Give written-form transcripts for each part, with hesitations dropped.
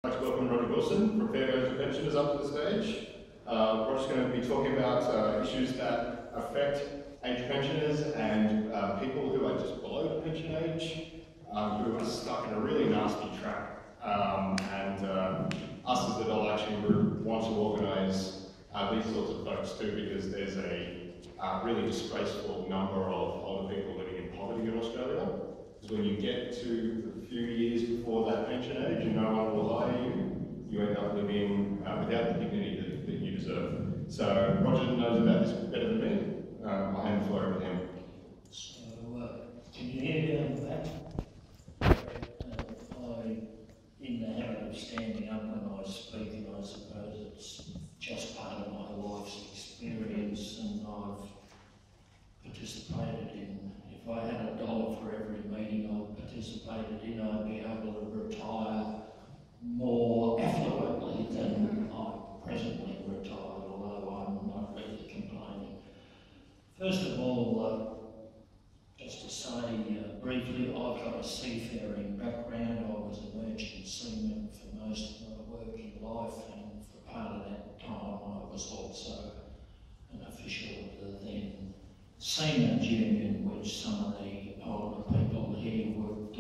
I'd like to welcome Roger Wilson from Fair Wage Pensioners up to the stage. Roger's going to be talking about issues that affect age pensioners and people who are just below pension age, who are stuck in a really nasty trap. Us as the Dole Action Group want to organise these sorts of folks too, because there's a really disgraceful number of older people living in poverty in Australia. Because when you get to a few years before that pension age and no one will hire you, you end up living without the dignity that you deserve. So Roger knows about this better than me. I'll hand the floor over to him. So, can you hear me on the back? I'm in the habit of standing up when I speak, and I suppose it's just part of my life's experience, and I've participated in. If I had $1 for every meeting I've participated in, I'd be able to retire more affluently than I presently retired, although I'm not really complaining. First of all, just to say briefly, I've got a seafaring background. I was a merchant seaman for most of my working life, and for part of that time I was also an official of the then Seamen's Union, which some of the older people here would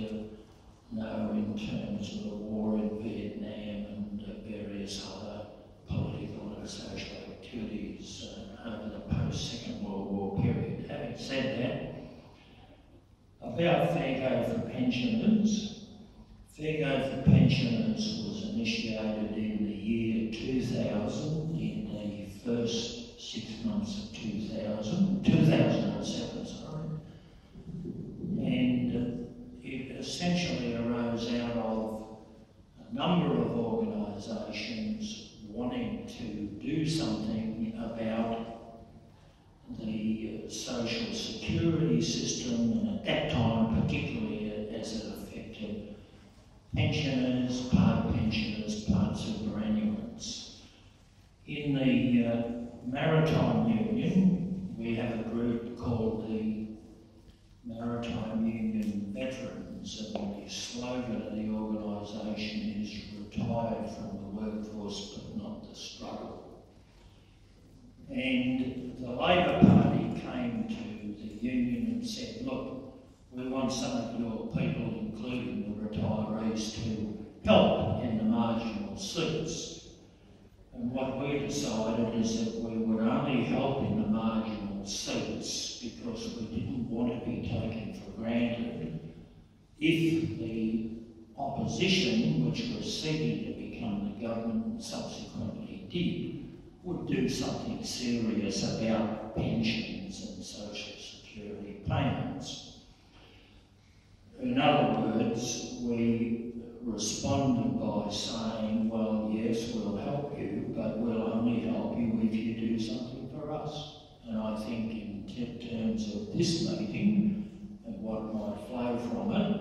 know in terms of the war in Vietnam and various other political and social activities over the post-Second World War period. Having said that, about Fair Go for Pensioners. Fair Go for Pensioners was initiated in the year 2000, in the first 6 months of 2007, and it essentially arose out of a number of organisations wanting to do something about the social security system, and at that time particularly as it affected pensioners, part superannuants. In the Maritime Union, we have a group called the Maritime Union Veterans, and the slogan of the organisation is "Retired from the workforce but not the struggle." And the Labor Party came to the union and said, look, we want some of your people, including the retirees, to help in the marginal seats. And what we decided is that we would only help in the marginal seats because we didn't want to be taken for granted if the opposition, which was seeking to become the government and subsequently did, would do something serious about pensions and social security payments. In other words, we responded by saying, well, yes, we'll help you, but we'll only help you if you do something for us. And I think in terms of this meeting and what might flow from it,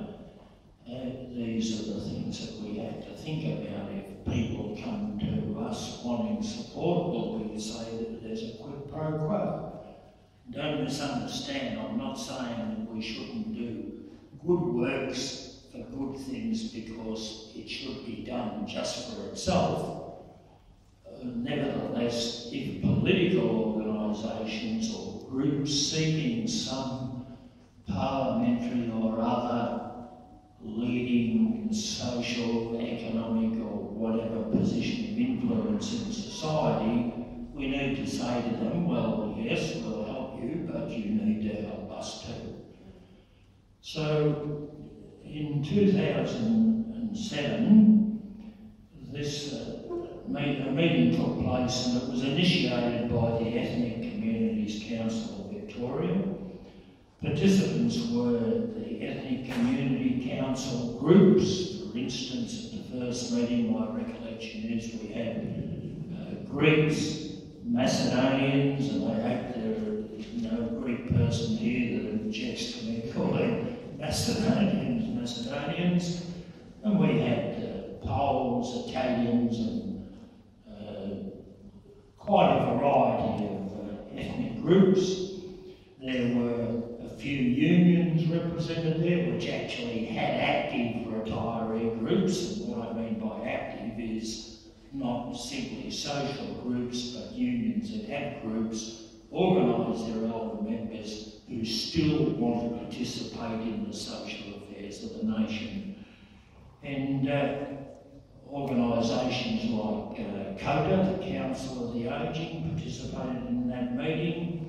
these are the things that we have to think about. If people come to us wanting support, well, we say that there's a quid pro quo. Don't misunderstand, I'm not saying that we shouldn't do good works for good things because it should be done just for itself. Nevertheless, if political organisations or groups seeking some parliamentary or other leading social, economic or whatever position of influence in society, we need to say to them, well, yes, we'll help you, but you need to help us too. So in 2007, a meeting took place, and it was initiated by the Ethnic Communities Council of Victoria. Participants were the Ethnic Community Council groups. For instance, at the first meeting, my recollection is we had Greeks, Macedonians, and I hope there's no Greek person here that objects to me calling Macedonians, and we had Poles, Italians, and quite a variety of ethnic groups. There were a few unions represented there, which actually had active retiree groups, and what I mean by active is not simply social groups, but unions that have groups, organise their older members who still want to participate in the social affairs of the nation. And organisations like COTA, the Council of the Aging, participated in that meeting.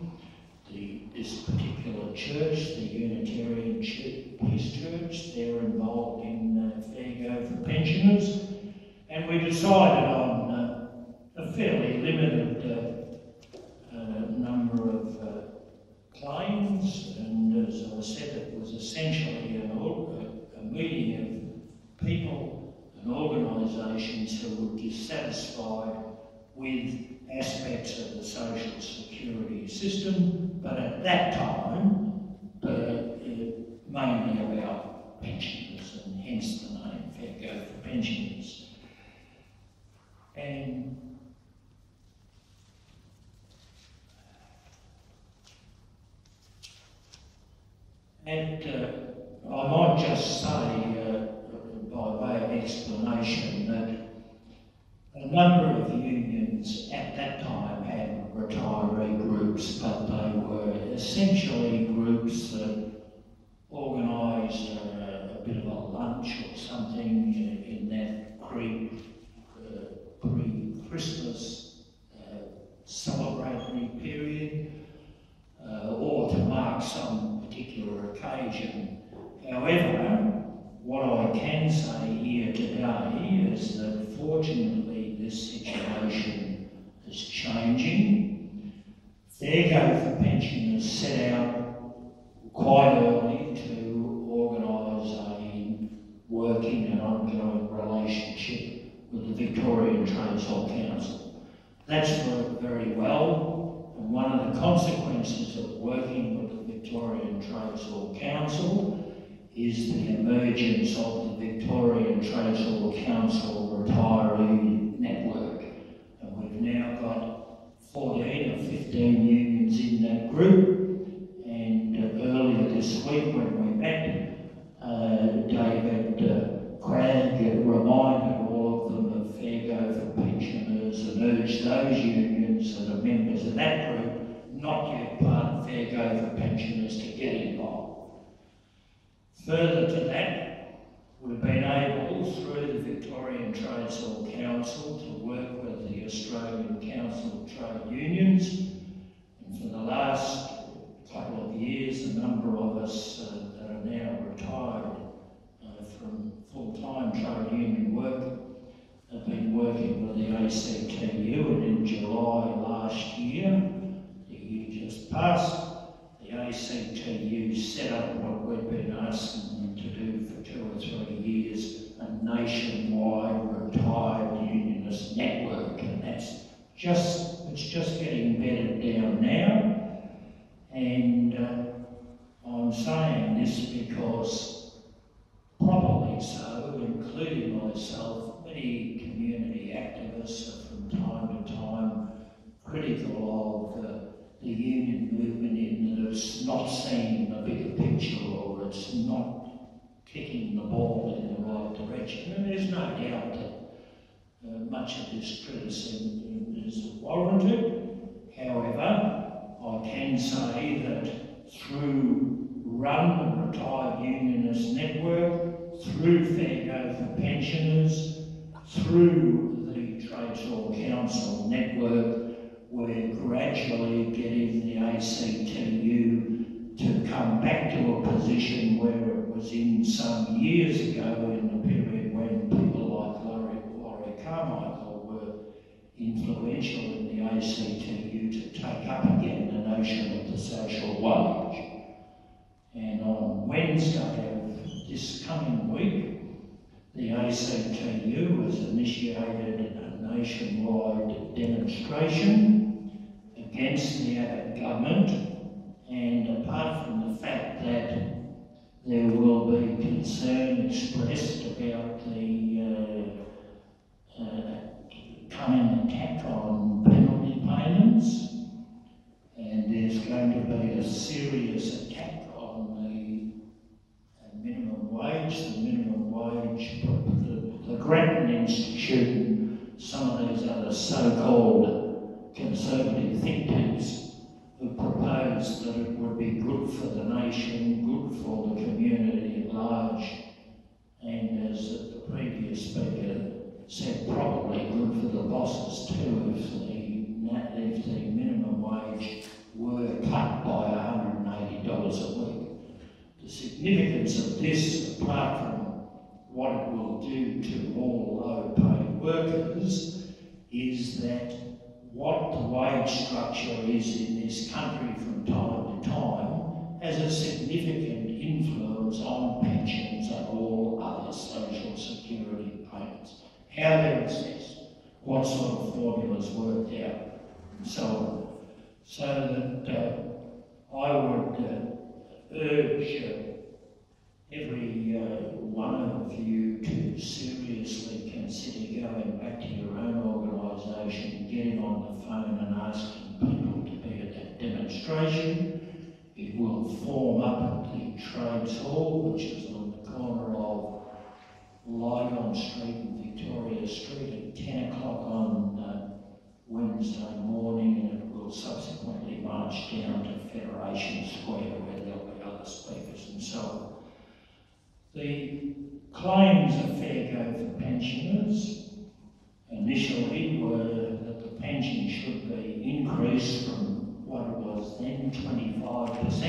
This particular church, the Unitarian Peace Church, they're involved in fair go for pensioners. And we decided on a fairly limited number of claims, and as I said, it was essentially a meeting of people and organisations who were dissatisfied with aspects of the social security system, but at that time, mainly about pensioners, and hence the name Fair Go for Pensioners. And I might just say, by way of explanation, that a number of unions at that time had retiree groups, but they were essentially groups that organised a bit of a lunch or something in that pre-Christmas celebratory period, or to mark some particular occasion. However, what I can say here today is that fortunately this situation is changing. Fair Go for Pensioners set out quite early to organise a working and ongoing relationship with the Victorian Trades Hall Council. That's worked very well, and one of the consequences of working with the Victorian Trades Hall Council is the emergence of the Victorian Trades Hall Council retiree network. And we've now got 14 or 15 unions in that group, and earlier this week when we met, David Cragg reminded all of them of Fair Go for Pensioners and urged those unions that are members of that group, not yet part of Fair Go for Pensioners, to get involved. Further to that, we've been able, through the Victorian Trades Hall Council, to work with the Australian Council of Trade Unions. And for the last couple of years, a number of us that are now retired from full-time trade union work have been working with the ACTU, and in July last year, the year just passed, the ACTU set up what we've been asking them to do for 2 or 3 years, a nationwide retired unionist network, and it's just getting bedded down now. And I'm saying this because, properly so, including myself, many community activists are from time to time critical of the union movement in that it's not seeing the bigger picture, or it's not kicking the ball in the right direction. And there's no doubt that much of this criticism is warranted. However, I can say that through Run and Retired Unionist Network, through Fair Go for Pensioners, through the Trades Hall Council network, we're gradually getting the ACTU to come back to a position where it was in some years ago, in the period when people like Laurie Carmichael were influential in the ACTU to take up again the notion of the social wage. And on Wednesday of this coming week, the ACTU has initiated a nationwide demonstration against the Abbott government, and apart from the fact that there will be concern expressed about the coming attack on penalty payments, and there's going to be a serious attack on the minimum wage. The minimum wage, the Grattan Institute conservative think tanks who proposed that it would be good for the nation, good for the community at large, and as the previous speaker said, probably good for the bosses too if the minimum wage were cut by $180 a week. The significance of this, apart from what it will do to all low-paid workers, is that what the wage structure is in this country from time to time has a significant influence on pensions and all other social security payments. How they're assessed, what sort of formulas worked out, and so on. So that I would urge every one of you to seriously consider going back to your own organisation, getting on the phone and asking people to be at that demonstration. It will form up at the Trades Hall, which is on the corner of Lygon Street and Victoria Street at 10 o'clock on Wednesday morning, and it will subsequently march down to Federation Square where there'll be other speakers and so on. The claims of fair go for pensioners initially were that the pension should be increased from what it was then, 25%.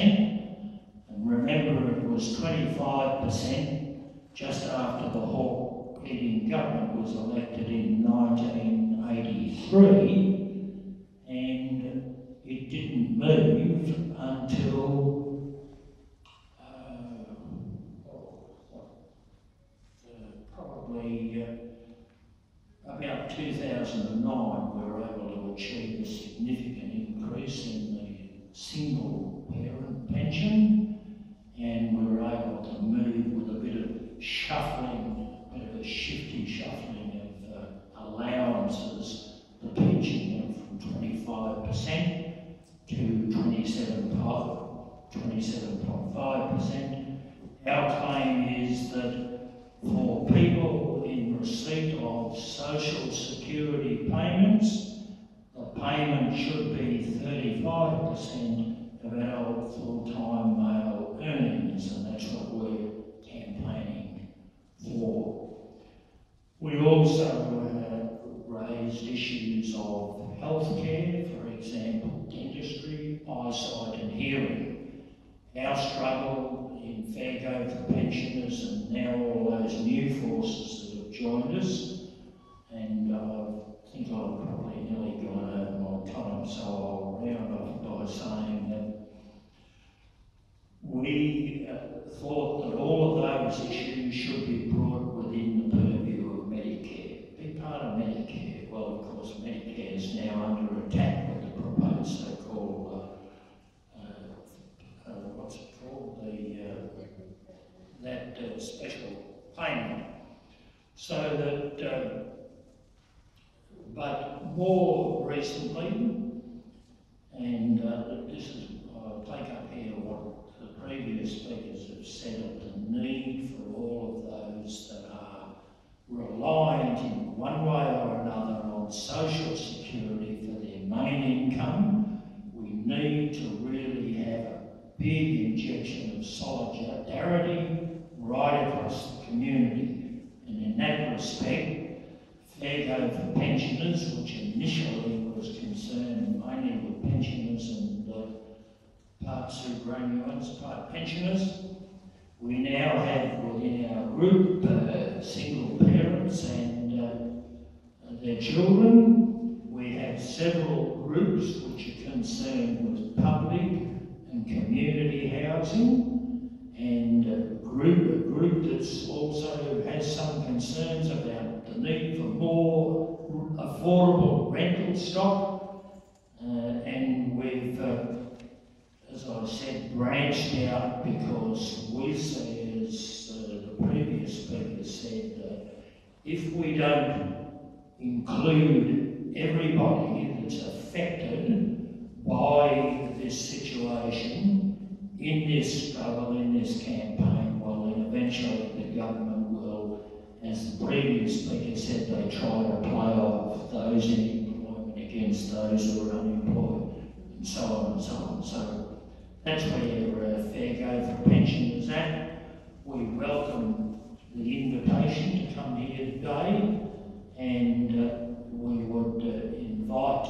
And remember, it was 25% just after the Hawke-Keating government was elected in 1983, and it didn't move until about 2009, we were able to achieve a significant increase in the single parent pension, and we were able to move with a bit of shuffling, a bit of a shifty shuffling of allowances, the pension went from 25% to 27.5%. Our claim is that for people in receipt of social security payments, the payment should be 35% of our full-time male earnings, and that's what we're campaigning for. We also raised issues of healthcare, for example, dentistry, eyesight and hearing. Our struggle in fair go for pensioners, and now all those new forces that have joined us, and I think I've probably nearly gone over my time, so I'll round off by saying that we thought that all of those issues should be brought within the purview of Medicare, be part of Medicare. Well, of course, Medicare is now under attack with the proposed so-called what's it called? That special payment. So that, but more recently, and this is, I'll take up here what the previous speakers have said of the need for all of those that are reliant in one way or another on social security for their main income. We need to really have a big injection of solidarity right across the community. And in that respect, fair go for pensioners, which initially was concerned mainly with pensioners and part superannuants, part pensioners. We now have within our group single parents and their children. We have several groups which are concerned with public and community housing, and a group that's also has some concerns about the need for more affordable rental stock, and we've, as I said, branched out because we see, as the previous speaker said, if we don't include everybody that's affected by this situation in this struggle, in this campaign, well then eventually the government will, as the previous speaker said, they try to play off those in employment against against those who are unemployed, and so on and so on. So that's where Fair Go for Pension is at. We welcome the invitation to come here today, and we would invite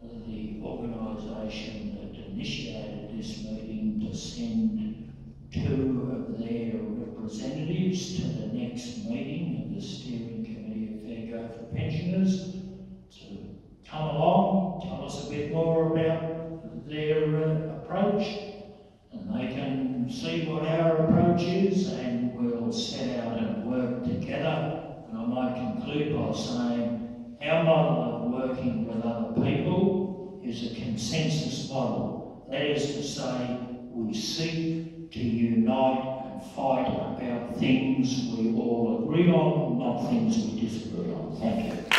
the organisation that initiated this meeting to send 2 of their representatives to the next meeting of the Steering Committee of Fair Go for Pensioners to come along, tell us a bit more about their approach, and they can see what our approach is, and we'll set out and work together. And I might conclude by saying our model of working with other people is a consensus model. That is to say, we seek to unite and fight about things we all agree on, not things we disagree on. Thank you.